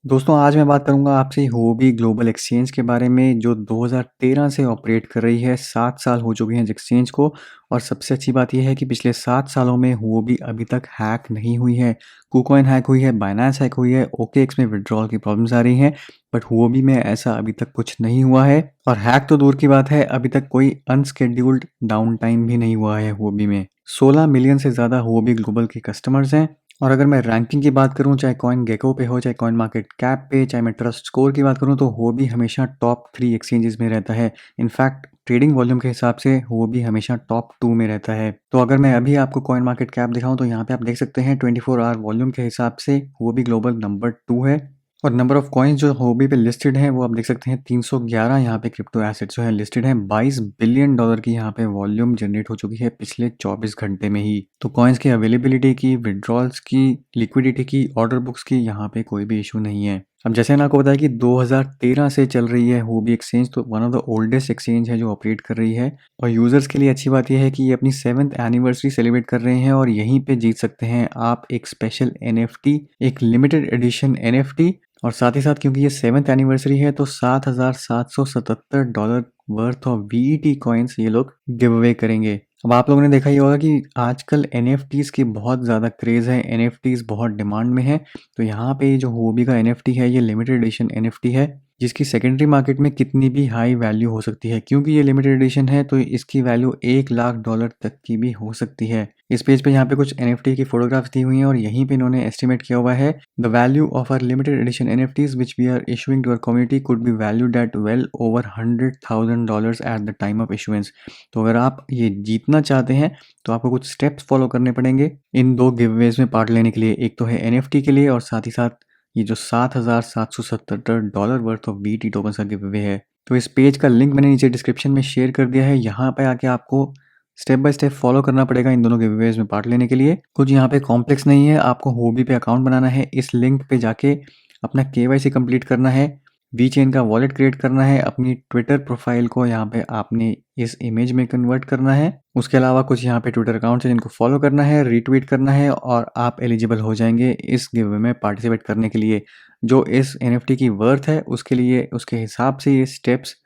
दोस्तों आज मैं बात करूंगा आपसे हुओबी ग्लोबल एक्सचेंज के बारे में जो 2013 से ऑपरेट कर रही है। 7 साल हो चुके हैं इस एक्सचेंज को। और सबसे अच्छी बात यह है कि पिछले 7 सालों में हुओबी अभी तक हैक नहीं हुई है। कुकॉइन हैक हुई है, बाइनेंस हैक हुई है, ओकेएक्स में विड्रॉल की प्रॉब्लम्स आ रही हैं, बट हुओबी में ऐसा अभी तक कुछ नहीं हुआ है। और हैक तो दूर की बात है, अभी तक कोई अनस्केड्यूल्ड डाउन टाइम भी नहीं हुआ है हुओबी में। 16 मिलियन से ज़्यादा हुओबी ग्लोबल के कस्टमर्स हैं। और अगर मैं रैंकिंग की बात करूं, चाहे कॉइन गेको पे हो, चाहे कॉइन मार्केट कैप पे, चाहे मैं ट्रस्ट स्कोर की बात करूं, तो वो भी हमेशा टॉप 3 एक्सचेंजेस में रहता है। इनफैक्ट ट्रेडिंग वॉल्यूम के हिसाब से वो भी हमेशा टॉप 2 में रहता है। तो अगर मैं अभी आपको कॉइन मार्केट कैप दिखाऊं तो यहाँ पे आप देख सकते हैं 24 आवर वॉल्यूम के हिसाब से वो भी ग्लोबल नंबर 2 है। और नंबर ऑफ कॉइन्स जो होबी पे लिस्टेड हैं वो आप देख सकते हैं 311 यहाँ पे क्रिप्टो एसेट्स जो है लिस्टेड हैं। 22 बिलियन डॉलर की यहाँ पे वॉल्यूम जनरेट हो चुकी है पिछले 24 घंटे में ही। तो कॉइन्स की अवेलेबिलिटी की, विड्रॉल्स की, लिक्विडिटी की, ऑर्डर बुक्स की यहाँ पे कोई भी इशू नहीं है। अब जैसे मैंने आपको बताया कि 2013 से चल रही है हुओबी एक्सचेंज, तो one of the oldest exchange है जो ऑपरेट कर रही है। और यूजर्स के लिए अच्छी बात यह है कि ये अपनी 7th एनिवर्सरी सेलिब्रेट कर रहे हैं और यहीं पे जीत सकते हैं आप एक स्पेशल एनएफटी, एक लिमिटेड एडिशन एनएफटी। और साथ ही साथ क्योंकि ये 7th एनिवर्सरी है तो $7,777 वर्थ ऑफ वीईटी कॉइन्स ये लोग गिव अवे करेंगे। अब आप लोगों ने देखा ही होगा कि आजकल एनएफटीज की बहुत ज़्यादा क्रेज़ है, एनएफटीज बहुत डिमांड में है। तो यहाँ पे जो हुओबी का एनएफटी है ये लिमिटेड एडिशन एनएफटी है, जिसकी सेकेंडरी मार्केट में कितनी भी हाई वैल्यू हो सकती है। क्योंकि ये लिमिटेड एडिशन है तो इसकी वैल्यू $1,00,000 तक की भी हो सकती है। इस पेज पे यहाँ पे कुछ एनएफटी की फोटोग्राफ्स दी हुई हैं और यहीं पे इन्होंने एस्टिमेट किया हुआ है the value of our limited edition NFTs which we are issuing to our community could be valued at well over $100,000 at the time of issuance. तो अगर आप ये जीतना चाहते हैं तो आपको कुछ स्टेप्स फॉलो करने पड़ेंगे इन दो गिवअवेज में पार्ट लेने के लिए। एक तो है एनएफटी के लिए और साथ ही साथ ये जो $7,777 वर्थ ऑफ वीटी टोकन का गिव अवे है। तो इस पेज का लिंक मैंने नीचे डिस्क्रिप्शन में शेयर कर दिया है। यहाँ पे आके आपको स्टेप बाय स्टेप फॉलो करना पड़ेगा इन दोनों गिव अवेज में पार्ट लेने के लिए। कुछ यहाँ पे कॉम्प्लेक्स नहीं है, आपको हुओबी पे अकाउंट बनाना है, इस लिंक पे जाके अपना केवाईसी कंप्लीट करना है, वी चेन का वॉलेट क्रिएट करना है, अपनी ट्विटर प्रोफाइल को यहाँ पे आपने इस इमेज में कन्वर्ट करना है। उसके अलावा कुछ यहाँ पे ट्विटर अकाउंट है जिनको फॉलो करना है, रीट्वीट करना है और आप एलिजिबल हो जाएंगे इस गिव में पार्टिसिपेट करने के लिए। जो इस एनएफटी की वर्थ है उसके लिए, उसके हिसाब से ये स्टेप्स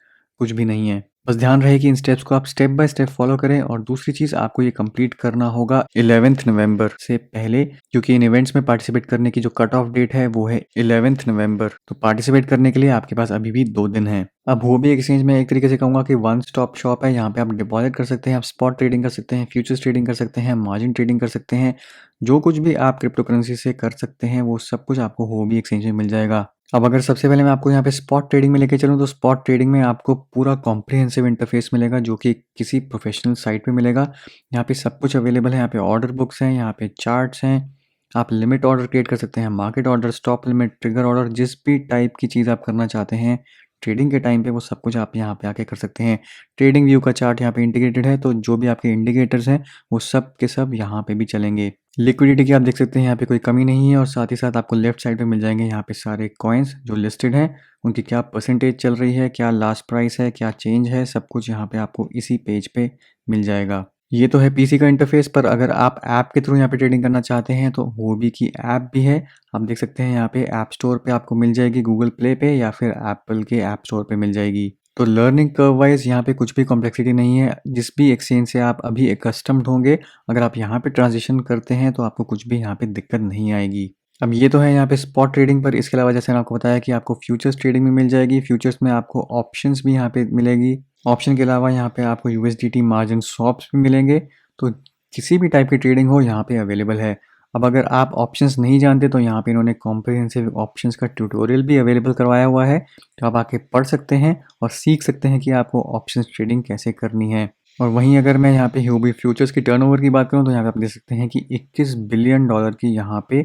कुछ भी नहीं है। बस ध्यान रहे कि इन स्टेप्स को आप स्टेप बाय स्टेप फॉलो करें। और दूसरी चीज़, आपको ये कंप्लीट करना होगा 11 नवंबर से पहले, क्योंकि इन इवेंट्स में पार्टिसिपेट करने की जो कट ऑफ डेट है वो है 11 नवंबर। तो पार्टिसिपेट करने के लिए आपके पास अभी भी 2 दिन है। अब हुओबी एक्सचेंज में एक तरीके से कहूँगा कि वन स्टॉप शॉप है। यहाँ पे आप डिपॉजिट कर सकते हैं, आप स्पॉट ट्रेडिंग कर सकते हैं, फ्यूचर्स ट्रेडिंग कर सकते हैं, मार्जिन ट्रेडिंग कर सकते हैं। जो कुछ भी आप क्रिप्टो करेंसी से कर सकते हैं वो सब कुछ आपको हुओबी एक्सचेंज में मिल जाएगा। अब अगर सबसे पहले मैं आपको यहाँ पे स्पॉट ट्रेडिंग में लेके चलूँ तो स्पॉट ट्रेडिंग में आपको पूरा कॉम्प्रिहेंसिव इंटरफेस मिलेगा जो कि किसी प्रोफेशनल साइट पे मिलेगा। यहाँ पे सब कुछ अवेलेबल है, यहाँ पे ऑर्डर बुक्स हैं, यहाँ पे चार्ट्स हैं, आप लिमिट ऑर्डर क्रिएट कर सकते हैं, market order, stop limit, trigger order, जिस भी टाइप की चीज़ आप करना चाहते हैं ट्रेडिंग के टाइम पे वो सब कुछ आप यहाँ पे आके कर सकते हैं। ट्रेडिंग व्यू का चार्ट यहाँ पे इंटीग्रेटेड है, तो जो भी आपके इंडिकेटर्स हैं वो सब के सब यहाँ पे भी चलेंगे। लिक्विडिटी की आप देख सकते हैं यहाँ पे कोई कमी नहीं है। और साथ ही साथ आपको लेफ्ट साइड पे मिल जाएंगे यहाँ पे सारे कॉइन्स जो लिस्टेड हैं, उनकी क्या परसेंटेज चल रही है, क्या लास्ट प्राइस है, क्या चेंज है, सब कुछ यहाँ पे आपको इसी पेज पे मिल जाएगा। ये तो है पीसी का इंटरफेस, पर अगर आप ऐप के थ्रू यहाँ पे ट्रेडिंग करना चाहते हैं तो हुओबी की ऐप भी है। आप देख सकते हैं यहाँ पे ऐप स्टोर पे आपको मिल जाएगी, गूगल प्ले पे या फिर एप्पल के ऐप स्टोर पे मिल जाएगी। तो लर्निंग कर्व वाइज यहाँ पे कुछ भी कॉम्प्लेक्सिटी नहीं है। जिस भी एक्सचेंज से आप अभी एकस्टम्ड होंगे, अगर आप यहाँ पे ट्रांजिशन करते हैं तो आपको कुछ भी यहाँ पे दिक्कत नहीं आएगी। अब ये तो है यहाँ पे स्पॉट ट्रेडिंग पर। इसके अलावा जैसे मैंने आपको बताया कि आपको फ्यूचर्स ट्रेडिंग में मिल जाएगी। फ्यूचर्स में आपको ऑप्शंस भी यहाँ पे मिलेगी। ऑप्शन के अलावा यहाँ पे आपको यूएसडीटी मार्जिन स्वैप्स भी मिलेंगे। तो किसी भी टाइप की ट्रेडिंग हो यहाँ पे अवेलेबल है। अब अगर आप ऑप्शंस नहीं जानते तो यहाँ पे इन्होंने कॉम्प्रिहेंसिव ऑप्शंस का ट्यूटोरियल भी अवेलेबल करवाया हुआ है, तो आप आके पढ़ सकते हैं और सीख सकते हैं कि आपको ऑप्शंस ट्रेडिंग कैसे करनी है। और वहीं अगर मैं यहाँ पे हुओबी फ्यूचर्स की टर्नओवर की बात करूँ तो यहाँ पे आप देख सकते हैं कि $21 बिलियन की यहाँ पे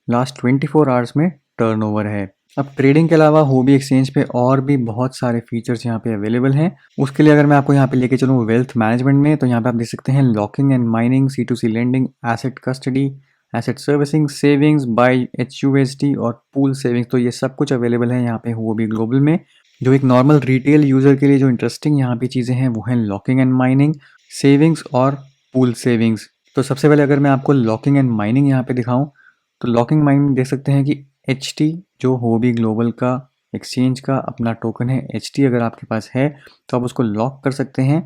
लास्ट 24 आवर्स में टर्नओवर है। अब ट्रेडिंग के अलावा हुओबी एक्सचेंज पे और भी बहुत सारे फीचर्स यहाँ पे अवेलेबल हैं। उसके लिए अगर मैं आपको यहाँ पे लेके चलूँ वेल्थ मैनेजमेंट में, तो यहाँ पे आप देख सकते हैं locking and mining, C2C lending, asset custody, asset servicing, savings by HUSD और पूल सेविंग्स। तो ये सब कुछ अवेलेबल है यहाँ पे हुओबी ग्लोबल में। जो एक नॉर्मल रिटेल यूजर के लिए जो इंटरेस्टिंग यहाँ पे चीज़ें हैं वो हैं लॉकिंग एंड माइनिंग, सेविंग्स और पूल सेविंग्स। तो सबसे पहले अगर मैं आपको लॉकिंग एंड माइनिंग यहाँ पे दिखाऊं तो लॉकिंग माइनिंग देख सकते हैं कि HT जो होबी ग्लोबल का एक्सचेंज का अपना टोकन है, HT अगर आपके पास है तो आप उसको लॉक कर सकते हैं।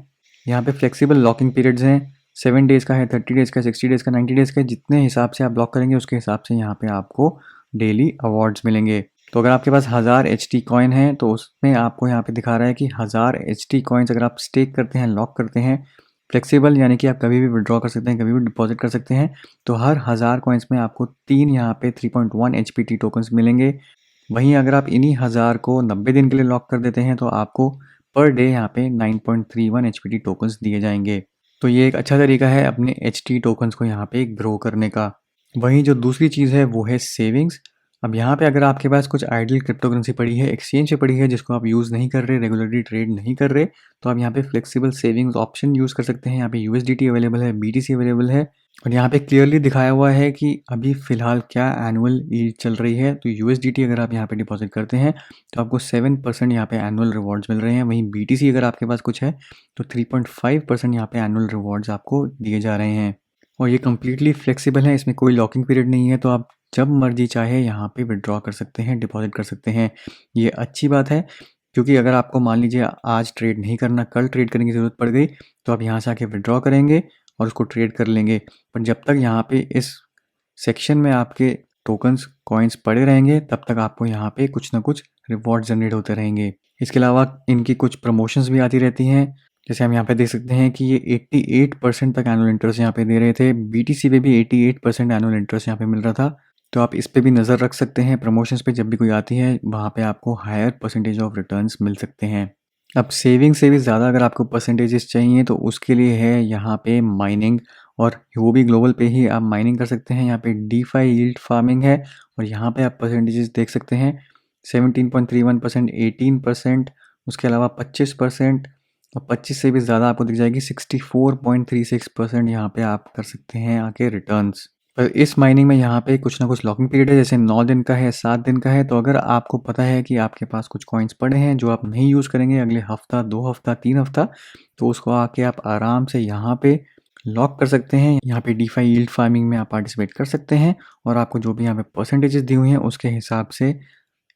यहाँ पे फ्लेक्सिबल लॉकिंग पीरियड्स हैं, 7 डेज़ का है, 30 डेज़ का, 60 डेज़ का, 90 डेज़ का। जितने हिसाब से आप लॉक करेंगे उसके हिसाब से यहाँ पे आपको डेली अवार्ड्स मिलेंगे। तो अगर आपके पास 1000 HT कॉइन है तो उसमें आपको यहाँ पे दिखा रहा है कि 1000 HT कॉइन्स अगर आप स्टेक करते हैं, लॉक करते हैं, फ्लेक्सिबल यानी कि आप कभी भी विड्रॉ कर सकते हैं, कभी भी डिपॉजिट कर सकते हैं, तो हर 1000 कॉइन्स में आपको 3 यहाँ पे 3.1 HPT टोकन्स मिलेंगे। वहीं अगर आप इन्हीं 1000 को 90 दिन के लिए लॉक कर देते हैं तो आपको पर डे यहाँ पे 9.31 HPT टोकन्स दिए जाएंगे। तो ये एक अच्छा तरीका है अपने HT टोकन्स को यहाँ पे ग्रो करने का। वहीं जो दूसरी चीज़ है वो है सेविंग्स। अब यहाँ पे अगर आपके पास कुछ आइडल क्रिप्टो करेंसी पड़ी है, एक्सचेंज पे पड़ी है, जिसको आप यूज़ नहीं कर रहे, रेगुलरली ट्रेड नहीं कर रहे, तो आप यहाँ पे फ्लेक्सिबल सेविंग्स ऑप्शन यूज़ कर सकते हैं। यहाँ पे USDT अवेलेबल है, BTC अवेलेबल है और यहाँ पे क्लियरली दिखाया हुआ है कि अभी फ़िलहाल क्या एनुअल यील्ड चल रही है। तो USDT अगर आप यहाँ पे डिपॉजिट करते हैं तो आपको 7% यहाँ पे एनुअल रिवॉर्ड्स मिल रहे हैं। वहीं BTC अगर आपके पास कुछ है तो 3.5% यहाँ पे एनुअल रिवॉर्ड्स आपको दिए जा रहे हैं और ये कम्प्लीटली फ्लेक्सिबल है, इसमें कोई लॉकिंग पीरियड नहीं है। तो आप जब मर्जी चाहे यहाँ पे विड्रॉ कर सकते हैं, डिपॉजिट कर सकते हैं। ये अच्छी बात है क्योंकि अगर आपको मान लीजिए आज ट्रेड नहीं करना, कल ट्रेड करने की ज़रूरत पड़ गई तो आप यहाँ से आके विड्रॉ करेंगे और उसको ट्रेड कर लेंगे। पर जब तक यहाँ पे इस सेक्शन में आपके टोकन्स कॉइन्स पड़े रहेंगे तब तक आपको यहाँ पे कुछ ना कुछ रिवॉर्ड जनरेट होते रहेंगे। इसके अलावा इनकी कुछ प्रमोशंस भी आती रहती हैं, जैसे हम यहाँ पे देख सकते हैं कि ये 88% तक एनुअल इंटरेस्ट यहाँ पे दे रहे थे। BTC पे भी 88% एनुअल इंटरेस्ट यहाँ पे मिल रहा था। तो आप इस पे भी नज़र रख सकते हैं, प्रमोशंस पे जब भी कोई आती है वहाँ पे आपको हायर परसेंटेज ऑफ रिटर्न्स मिल सकते हैं। अब सेविंग से भी ज़्यादा अगर आपको परसेंटेजेस चाहिए तो उसके लिए है यहाँ पे माइनिंग और वो भी ग्लोबल पे ही आप माइनिंग कर सकते हैं। यहाँ पे DeFi यील्ड फार्मिंग है और यहाँ पे आप परसेंटेजेस देख सकते हैं 17.31%, 18%, उसके अलावा 25% और 25 से भी ज़्यादा आपको दिख जाएगी 64.36% यहाँ पे आप कर सकते हैं आके रिटर्न्स। पर इस माइनिंग में यहाँ पे कुछ ना कुछ लॉकिंग पीरियड है, जैसे 9 दिन का है, 7 दिन का है। तो अगर आपको पता है कि आपके पास कुछ कॉइन्स पड़े हैं जो आप नहीं यूज़ करेंगे अगले हफ्ता, 2 हफ्ता, 3 हफ्ता, तो उसको आके आप आराम से यहाँ पे लॉक कर सकते हैं। यहाँ पे DeFi यील्ड फार्मिंग में आप पार्टिसिपेट कर सकते हैं और आपको जो भी यहाँ पे परसेंटेजेस दी हुई हैं उसके हिसाब से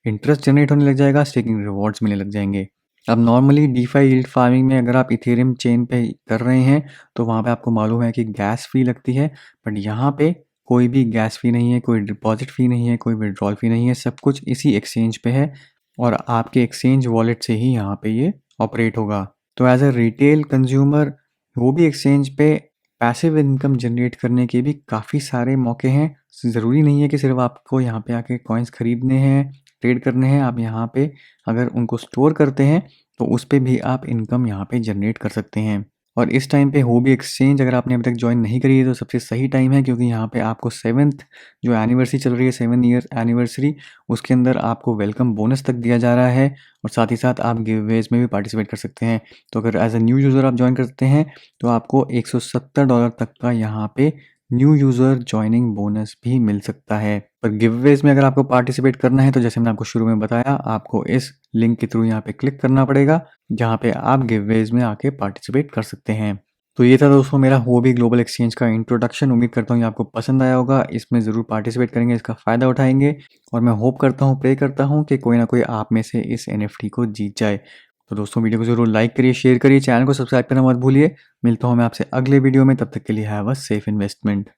इंटरेस्ट जनरेट होने लग जाएगा, स्टेकिंग रिवॉर्ड्स मिलने लग जाएंगे। अब नॉर्मली DeFi यील्ड फार्मिंग में अगर आप इथेरियम चेन पे कर रहे हैं तो वहाँ पे आपको मालूम है कि गैस फी लगती है, बट यहाँ पे कोई भी गैस फी नहीं है, कोई डिपॉजिट फ़ी नहीं है, कोई विड्रॉल फ़ी नहीं है, सब कुछ इसी एक्सचेंज पे है और आपके एक्सचेंज वॉलेट से ही यहाँ पे ये ऑपरेट होगा। तो एज अ रिटेल कंज्यूमर वो भी एक्सचेंज पे पैसिव इनकम जनरेट करने के भी काफ़ी सारे मौके हैं। ज़रूरी नहीं है कि सिर्फ आपको यहाँ पे आके कॉइन्स खरीदने हैं, ट्रेड करने हैं। आप यहाँ पे अगर उनको स्टोर करते हैं तो उस पे भी आप इनकम यहाँ पे जनरेट कर सकते हैं। और इस टाइम पे होबी एक्सचेंज अगर आपने अभी तक ज्वाइन नहीं करी है तो सबसे सही टाइम है, क्योंकि यहाँ पे आपको 7th जो एनिवर्सरी चल रही है, 7 ईयर एनिवर्सरी, उसके अंदर आपको वेलकम बोनस तक दिया जा रहा है और साथ ही साथ आप गिवअवेज में भी पार्टिसिपेट कर सकते हैं। तो अगर एज अ न्यू यूज़र आप ज्वाइन करते हैं तो आपको $170 तक का यहाँ पे न्यू यूज़र ज्वाइनिंग बोनस भी मिल सकता है। पर गिवअवेज में अगर आपको पार्टिसिपेट करना है तो जैसे मैंने आपको शुरू में बताया, आपको इस लिंक के थ्रू यहाँ पे क्लिक करना पड़ेगा जहाँ पे आप गिवअवेज में आके पार्टिसिपेट कर सकते हैं। तो ये था दोस्तों मेरा होबी ग्लोबल एक्सचेंज का इंट्रोडक्शन। उम्मीद करता हूँ ये आपको पसंद आया होगा, इसमें ज़रूर पार्टिसिपेट करेंगे, इसका फ़ायदा उठाएंगे और मैं होप करता हूँ, प्रे करता हूँ कि कोई ना कोई आप में से इस NFT को जीत जाए। तो दोस्तों वीडियो को ज़रूर लाइक करिए, शेयर करिए, चैनल को सब्सक्राइब करना मत भूलिए। मिलता हूँ मैं आपसे अगले वीडियो में, तब तक के लिए हैव अ सेफ इन्वेस्टमेंट।